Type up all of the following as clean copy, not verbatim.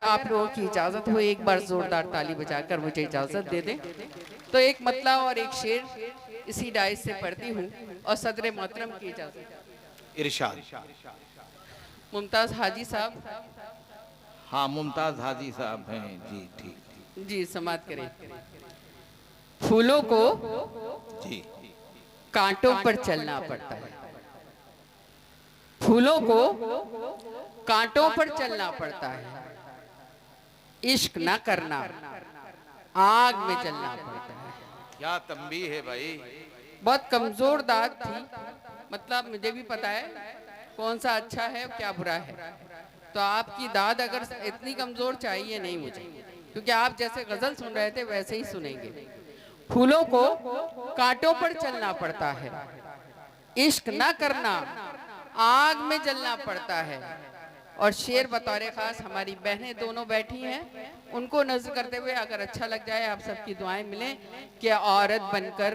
आप लोगों की इजाजत हो एक बार जोरदार ताली बजाकर मुझे इजाजत दे दें तो एक मतला और एक शेर इसी डाइस से पढ़ती हूँ और सदर मोहतरम की इजाजत। इरशाद। मुमताज हाजी साहब। हाँ, मुमताज हाजी साहब हैं जी, ठीक। जी समात करें। फूलों को जी। कांटों पर चलना पड़ता है। फूलों को कांटों पर चलना पड़ता है। इश्क ना करना आग में जलना पड़ता है। क्या तंबीह है भाई। बहुत कमजोर दाद थी, मतलब मुझे भी पता है कौन सा अच्छा है और क्या बुरा है। तो आपकी दाद अगर इतनी कमजोर चाहिए नहीं मुझे, क्योंकि आप जैसे गजल सुन रहे थे वैसे ही सुनेंगे। फूलों को कांटों पर चलना पड़ता है, इश्क ना करना आग में जलना पड़ता है। और शेर बतौर खास हमारी बहनें दोनों बैठी हैं, उनको नजर करते हुए अगर अच्छा लग जाए आप सबकी दुआएं मिले कि औरत बनकर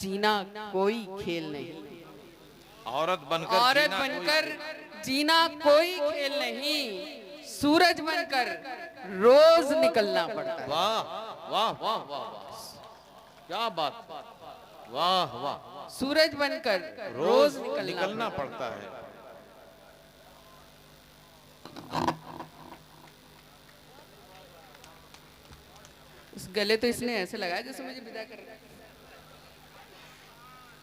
जीना कोई खेल नहीं। औरत बनकर जीना कोई खेल नहीं, सूरज बनकर रोज निकलना पड़ता है। वाह वाह वाह वाह वाह, क्या बात, वाह वाह। सूरज बनकर रोज निकलना पड़ता है। उस गले तो इसने ऐसे लगाया जैसे मुझे विदा कर रहा है,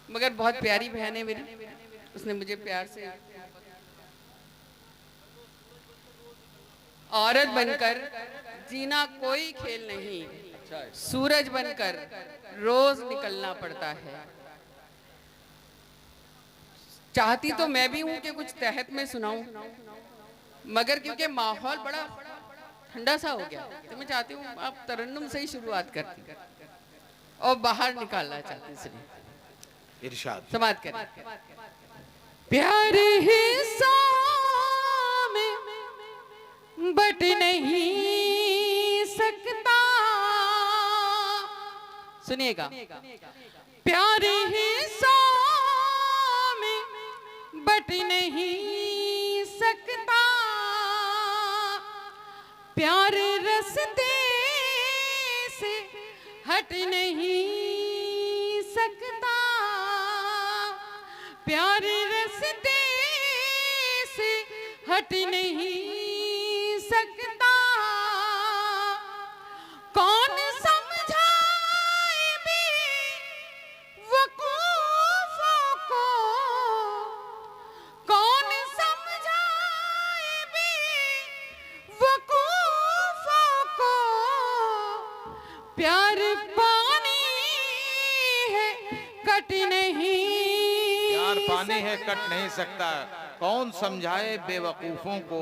मगर बहुत प्यारी बहन है मेरी, उसने मुझे प्यार से। औरत बनकर जीना कोई खेल नहीं, सूरज बनकर रोज निकलना पड़ता है। चाहती तो मैं भी हूं कि कुछ तहत में सुनाऊं, मगर क्योंकि माहौल बड़ा ठंडा सा हो गया तो मैं चाहती हूँ आप तरन्नुम से ही शुरुआत करती और बाहर निकालना चाहती, इसलिए इरशाद। समात करें। प्यार हिस्सा में बट नहीं सकता, सुनिएगा। प्यार हिस्सा में बट नहीं सकता, प्यार रस्ते से हट नहीं सकता, प्यार रस्ते से हट नहीं सकता। कौन समझाए बेवकूफों को, कौन समझाए बेवकूफों को, प्यार पानी है कट नहीं, प्यार पानी है कट नहीं सकता। कौन समझाए बेवकूफों को,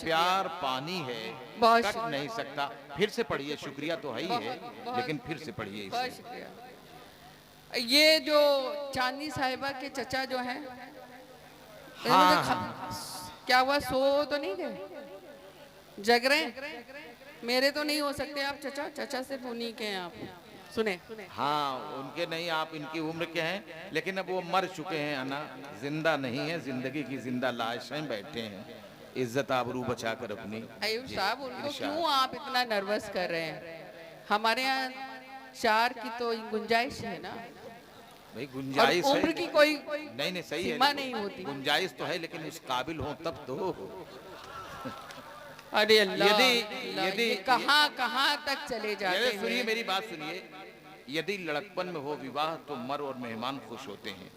प्यार पानी है कट नहीं सकता। फिर से पढ़िए, शुक्रिया तो है ही है, लेकिन फिर से पढ़िए इसे। ये जो चांदनी साहिबा के चचा जो हैं, हाँ, क्या हुआ, सो तो नहीं गए, जग रहे? मेरे तो नहीं हो सकते आप चचा, चचा सिर्फ उन्हीं के हैं आप, सुने? हाँ उनके नहीं, आप इनकी उम्र के हैं, लेकिन अब वो मर चुके हैं अना, जिंदा नहीं है, जिंदगी की जिंदा लाशें बैठे हैं, इज्जत आबरू बचा कर अपनी। अयूब साहब उनको क्यों आप इतना नर्वस कर रहे हैं? हमारे यहाँ 4 की तो गुंजाइश है ना भाई, गुंजाइश है, उम्र की कोई नहीं सही है, सीमा नहीं होती, गुंजाइश तो है, लेकिन उस काबिल हो तब तो। अरे अल्लाह, यदि कहां कहां तक चले जाते हैं। सुनिए मेरी बात सुनिए। यदि लड़कपन में हो विवाह तो मर और मेहमान खुश होते हैं,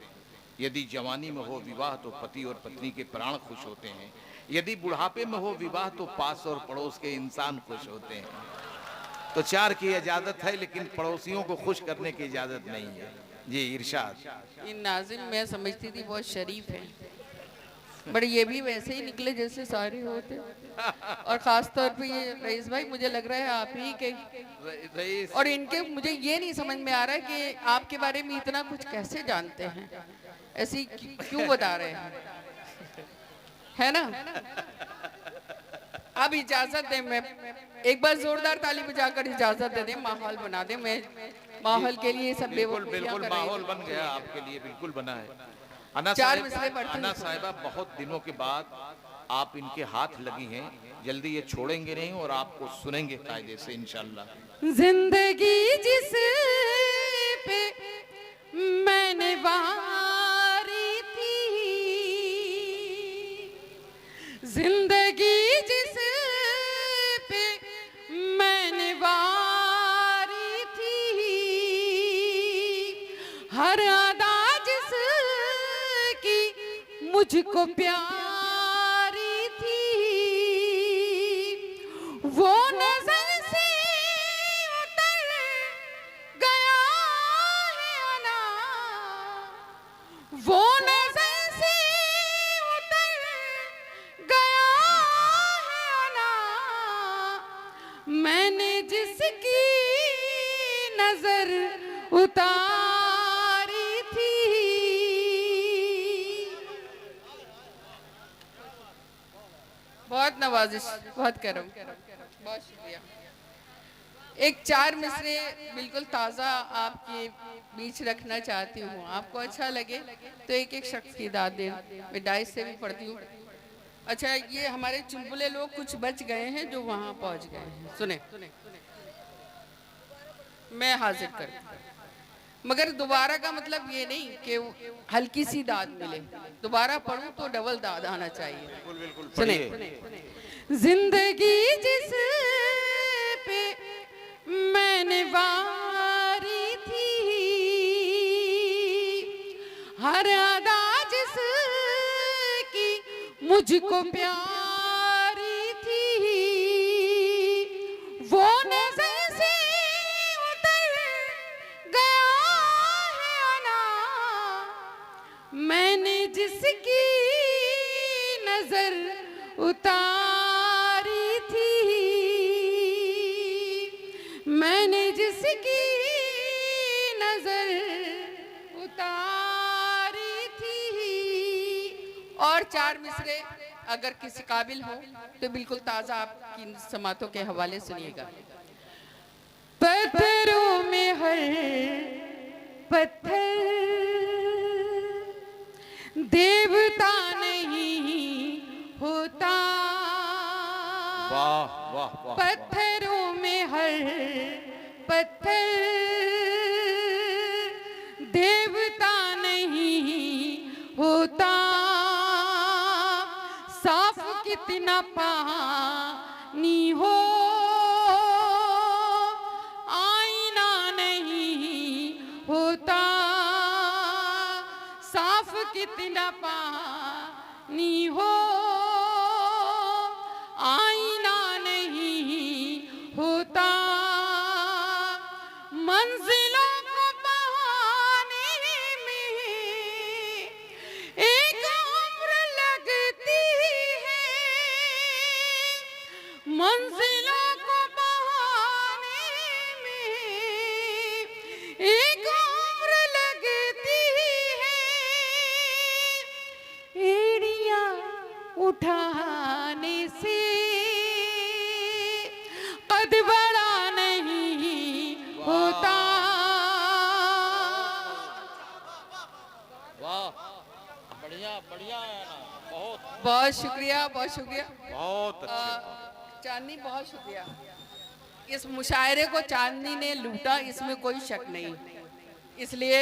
यदि जवानी में हो विवाह तो पति और पत्नी के प्राण खुश होते हैं, यदि बुढ़ापे में हो विवाह तो पास और पड़ोस के इंसान खुश होते हैं। तो 4 की इजाजत है, लेकिन पड़ोसियों को खुश करने की इजाजत नहीं है। जी इरशाद। इन नाजिम मैं समझती थी बहुत शरीफ है, बट ये भी वैसे ही निकले जैसे सारे होते। और खास तौर पे ये रईस भाई, मुझे लग रहा है आप ही के रईस, और इनके, मुझे ये नहीं समझ में आ रहा है कि आपके बारे में इतना कुछ कैसे जानते हैं, ऐसी क्यों बता रहे हैं, है ना? अब इजाजत दें, मैं एक बार जोरदार ताली बजाकर इजाजत दे दें, माहौल बना दें। मैं माहौल के लिए सब बिल्कुल माहौल बन गया आपके लिए, बिल्कुल बना है। अना साहिबा बहुत दिनों के बाद आप इनके हाथ लगी हैं, जल्दी ये छोड़ेंगे नहीं और आपको सुनेंगे कायदे से इंशाल्लाह। जिंदगी जिस पे मैंने वारी थी, जिंदगी जिस पे मैंने वारी थी, हर अदा जिसकी मुझको प्यारी थी, वो नजर से उतर गया है अना, वो नजर से उतर गया है अना, मैंने जिसकी नजर उतारी थी। बहुत नवाजिश, बहुत करम, बहुत शुक्रिया। एक 4 मिसरे बिल्कुल ताज़ा आपके बीच रखना चाहती हूँ, आपको अच्छा लगे तो एक एक शख्स की दाद दे। मैं डाइस से भी पढ़ती हूँ। अच्छा, ये हमारे चुलबुले लोग कुछ बच गए हैं जो वहाँ पहुँच गए हैं। सुने, मैं हाजिर करती हूँ, मगर दोबारा का मतलब ये नहीं कि हल्की सी दाद मिले, दोबारा पढ़ूं तो डबल दाद आना चाहिए। बिल्कुल बिल्कुल सुने, जिंदगी जिस पे मैंने वारी थी, हर अदा जिसकी मुझको प्यारी थी, वो नजर से उतर गया है अना, मैंने जिसकी नजर उतारी थी, मैंने जिसकी नजर उतारी थी। और 4 मिसरे अगर किसी काबिल हो तो बिल्कुल ताज़ा आपकी समातों के हवाले सुनिएगा। पत्थरों में हर पत्थर देवता नहीं होता, वाह वाह वाह, पत्थरों में हर पत्थर देवता नहीं होता, साफ कितना पानी हो आईना नहीं होता, साफ कितना पानी हो आईना नहीं होता, मंजिलों को पाने में एक उम्र लगती है, मंजिलों को पाने में एक उम्र लगती है, एड़ियां उठाने से कद बड़ा नहीं होता। वाह, बढ़िया बढ़िया है ना, बहुत बहुत शुक्रिया, बहुत शुक्रिया। बहुत अच्छे। चांदनी, बहुत शुक्रिया। इस मुशायरे को चांदनी ने लूटा, इसमें कोई शक नहीं, इसलिए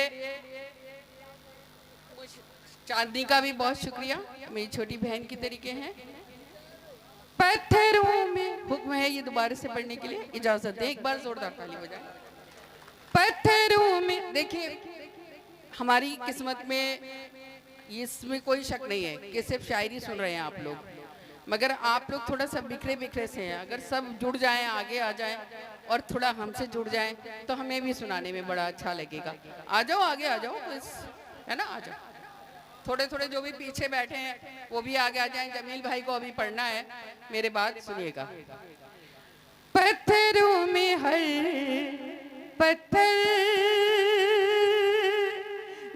चांदनी का भी बहुत शुक्रिया, मेरी छोटी बहन की तरीके हैं। पत्थरों में हुक्म है ये दोबारा से पढ़ने के लिए, इजाजत दें, एक बार जोरदार ताली बजाएं। पत्थरों में, देखिए हमारी किस्मत में इसमें कोई शक नहीं है कि सिर्फ शायरी सुन रहे हैं आप लोग, मगर आप लोग थोड़ा सा बिखरे बिखरे से हैं। अगर सब जुड़ जाएं, आगे आ जाएं और थोड़ा हमसे जुड़ जाएं तो हमें भी सुनाने में बड़ा अच्छा लगेगा। आ जाओ, आगे आ जाओ, है ना, आ जाओ। थोड़े थोड़े जो भी पीछे बैठे हैं वो भी आगे आ जाएं। जमील भाई को अभी पढ़ना है, मेरे बात सुनिएगा। पत्थरों में हर पत्थर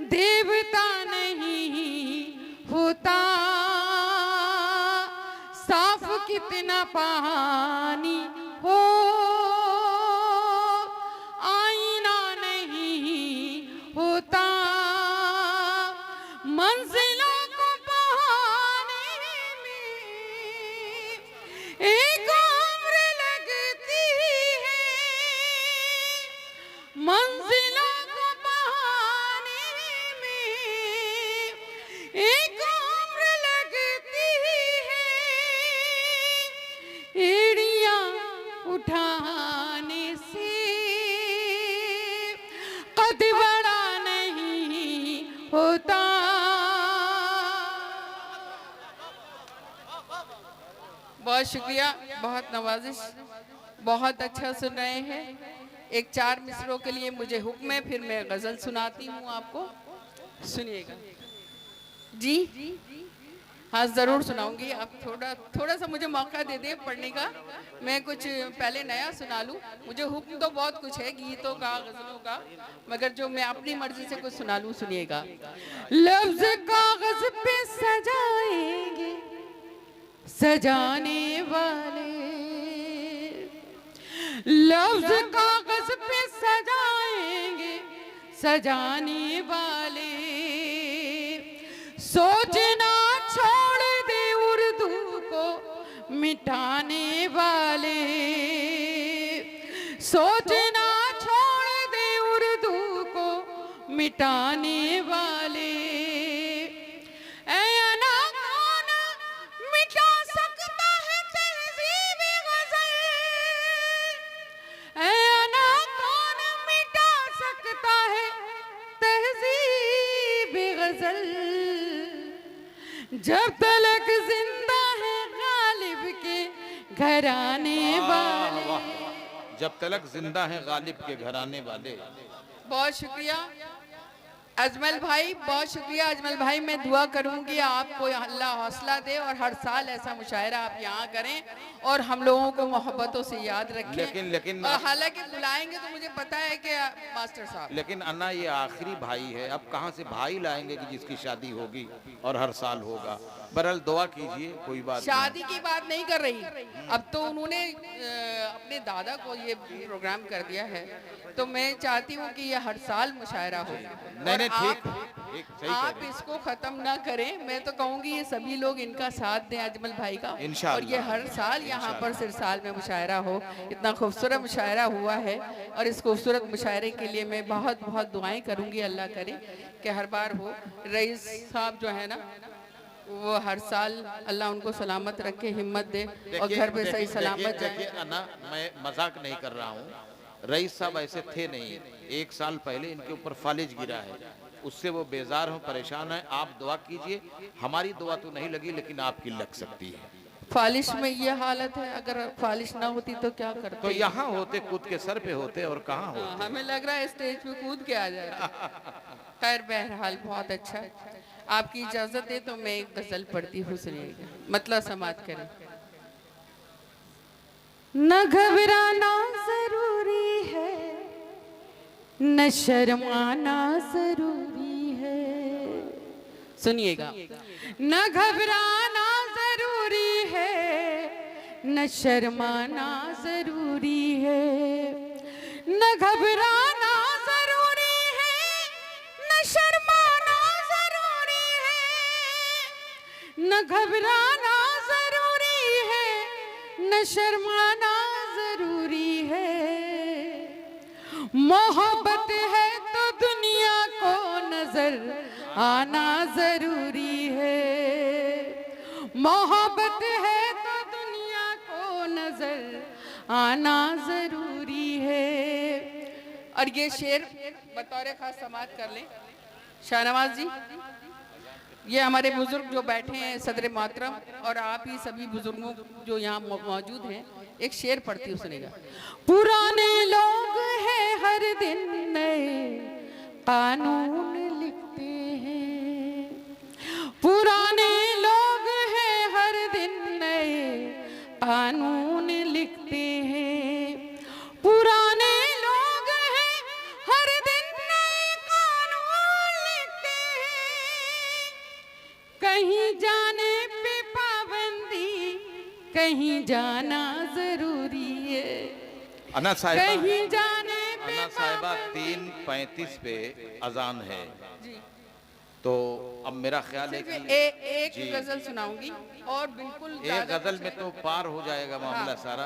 देवता नहीं होता, साफ कितना पानी हो आईना नहीं होता, मंजिलों को पाने में उठाने से कद बड़ा नहीं होता। बहुत शुक्रिया, बहुत नवाजिश, बहुत अच्छा सुन रहे हैं। एक 4 मिसरों के लिए मुझे हुक्म है, फिर मैं गजल सुनाती हूँ आपको, सुनिएगा जी। हाँ जरूर सुनाऊंगी। आप थोड़ा सा मुझे मौका दे दें पढ़ने का, मैं कुछ पहले नया सुना लूँ। मुझे हुक्म तो बहुत कुछ है, गीतों का, गजलों का, मगर जो मैं अपनी मर्जी से कुछ सुना लूँ, सुनिएगा। लफ्ज कागज पे सजाएंगे सजाने वाले, लफ्ज कागज पे सजाएंगे सजाने वाले, सोचना छोड़ दे उर्दू को मिटाने वाले, सोचना छोड़ दे उर्दू को मिटाने वाले। जब तलक जिंदा है गालिब के घराने वाले, जब तलक जिंदा है गालिब के घराने वाले। बहुत शुक्रिया अजमल भाई, बहुत शुक्रिया अजमल भाई। मैं दुआ करूंगी आपको अल्लाह हौसला दे और हर साल ऐसा मुशायरा आप यहाँ करें और हम लोगों को मोहब्बतों से याद रखें। लेकिन और हालांकि बुलाएंगे तो मुझे पता है कि मास्टर साहब, लेकिन अन्ना ये आखिरी भाई है, अब कहाँ से भाई लाएंगे कि जिसकी शादी होगी और हर साल होगा। बहरहाल दुआ कीजिए, कोई बात शादी की बात नहीं कर रही। अब तो उन्होंने अपने दादा को ये प्रोग्राम कर दिया है, तो मैं चाहती हूँ कि ये हर साल मुशायरा हो। नहीं ठीक, आप इसको खत्म ना करें। मैं तो कहूँगी ये सभी लोग इनका साथ दें अजमल भाई का, और ये हर साल यहाँ पर सिर्फ साल में मुशायरा हो। इतना खूबसूरत मुशायरा हुआ है और इस खूबसूरत मुशायरे के लिए मैं बहुत बहुत दुआएं करूँगी, अल्लाह करे कि हर बार हो। रईस साहब जो है ना, वो हर साल अल्लाह उनको सलामत रखे, हिम्मत दे और घर पे सही सलामत जाए। अन्ना मैं मजाक नहीं कर रहा हूँ, रईस साहब ऐसे थे नहीं। 1 साल पहले इनके ऊपर फालिज गिरा है, उससे वो बेजार हो, परेशान है। आप दुआ कीजिए, हमारी दुआ तो नहीं लगी लेकिन आपकी लग सकती है। फालिश में ये हालत है, अगर फालिश ना होती तो क्या करते? तो यहाँ होते, कूद के सर पे होते, और कहाँ होते। हमें लग रहा है स्टेज पे कूद के आ जाए। खैर बहरहाल बहुत अच्छा। आपकी इजाजत है तो मैं एक गजल पढ़ती हूँ, सुनिएगा, मतलब समात करें। न घबराना जरूरी है, न शर्माना जरूरी है। सुनिएगा, न घबराना जरूरी है, न शर्माना जरूरी है, न घबराना जरूरी है, न शर्माना जरूरी है, न घबराना जरूरी है, न शर्माना जरूरी है। मोहब्बत है तो दुनिया को नजर आना जरूरी है, मोहब्बत है तो दुनिया को नजर आना जरूरी है। और ये शेर बतौर खास समात कर लें शाहनवाज जी। ये हमारे बुजुर्ग जो बैठे हैं सदर मोहतरम, और आप ही सभी बुजुर्गों जो यहाँ मौजूद हैं, एक शेर पढ़ती हूँ, सुनेगा। पुराने लोग हैं हर दिन नए कानून लिखते हैं, पुराने लोग हैं हर दिन नए कानून लिखते हैं, पुराने लोग हैं हर दिन नए कानून लिखते हैं। कहीं जाने पे पाबंदी, कहीं जाना जरूरी है। अन्ना साहिबा, कहीं जाने पे अन्ना साहिबा 3:35 पे अजान है जी। तो अब मेरा ख्याल है कि एक गजल सुनाऊंगी और बिल्कुल एक गजल में तो पार हो जाएगा मामला सारा।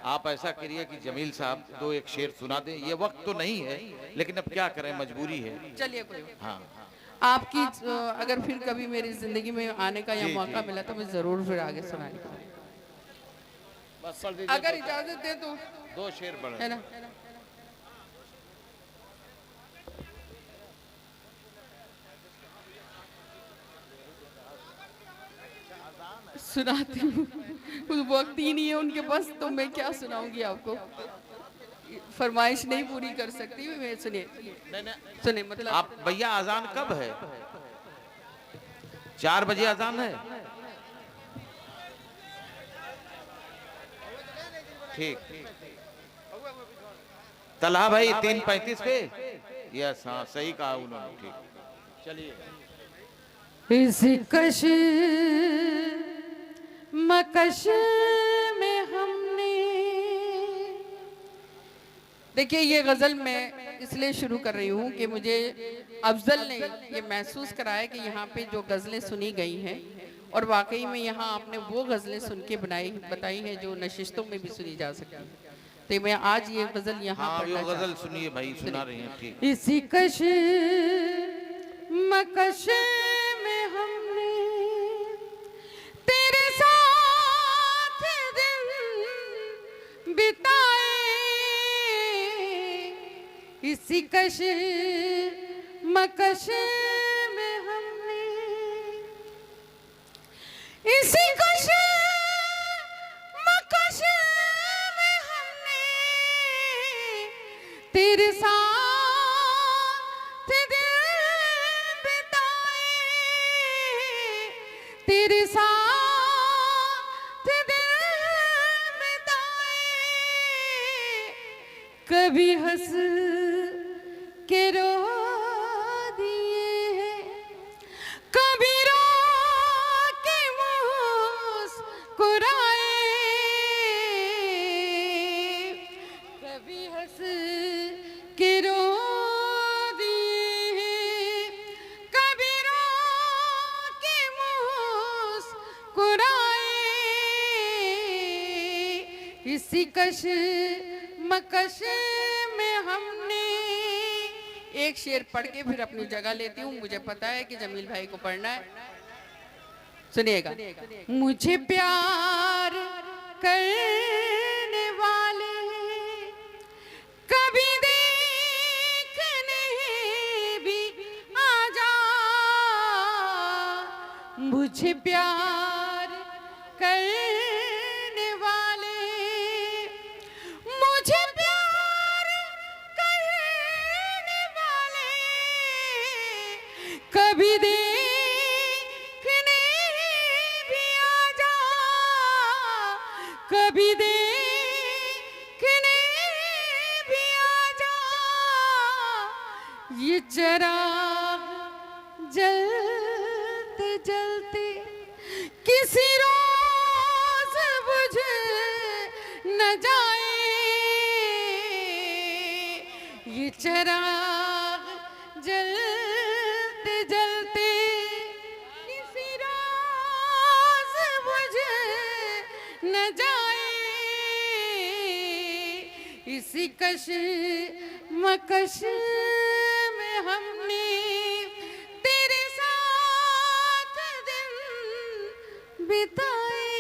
आप ऐसा करिए कि जमील साहब 2-1 शेर सुना दें। ये वक्त तो नहीं है लेकिन अब क्या करें, मजबूरी है। चलिए कोई हाँ, आपकी अगर फिर कभी मेरी जिंदगी में आने का या मौका मिला तो मैं जरूर फिर आगे सुनाऊंगी। बस पढ़ दीजिए। अगर इजाजत दे तो, 2 शेर पढ़। है ना। सुनाती हूँ, कुछ वक्त ही नहीं है उनके पास, तो मैं क्या सुनाऊंगी आपको। फरमाइश नहीं पूरी कर सकती मैं। सुनिए सुनिए, मतलब आप भैया अजान कब है? 4 बजे अजान है। ठीक। तलहा भाई 3:35 पे। यस, हाँ सही कहा उन्होंने। ठीक, चलिए। इस कश मकश में हमने, देखिए ये गज़ल मैं इसलिए शुरू कर रही हूँ कि मुझे अफजल ने ये महसूस कराया कि यहाँ पे जो गज़लें सुनी गई हैं और वाकई में यहाँ आपने वो गज़लें सुन के बताई हैं जो नशिस्तों में भी सुनी जा सकती हैं। तो मैं आज ये गज़ल यहाँ हाँ, पढ़ना वो गजल चाहती हूँ। सुनिए भाई, सुना रहे हैं। ठीक। इसी कश मकश में हमने तेरे साथ दिन बिताए, इसी कश मकश में हमने, इसी कश मकश में हमने तेरे साथ दिन बिताए, तेरे साथ दिन बिताए, कभी हंस के रो दिए हैं, कभी रो के मुस्कुराए, कभी हंस के रो दिए हैं, कभी रो के मुस्कुराए, इसी कश मकश में हमने। एक शेर पढ़ के फिर अपनी जगह लेती हूँ, मुझे पता है कि जमील भाई को पढ़ना है। सुनिएगा। मुझे प्यार करने वाले कभी देखने भी आ जा, मुझे प्यार करने वाले, मुझे प्यार करने वाले कभी देखने भी आ जा, कभी देखने भी आ जा, ये चिराग जलते जलते किसी रोज बुझ न जाए, ये चिराग जलते जलते किसी रोज बुझ न जाए, इसी कश मकश में हमने तेरे साथ दिन बिताए।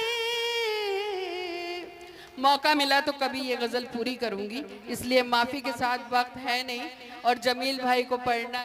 मौका मिला तो कभी ये गज़ल पूरी करूंगी, इसलिए माफ़ी के साथ वक्त है नहीं और जमील भाई को पढ़ना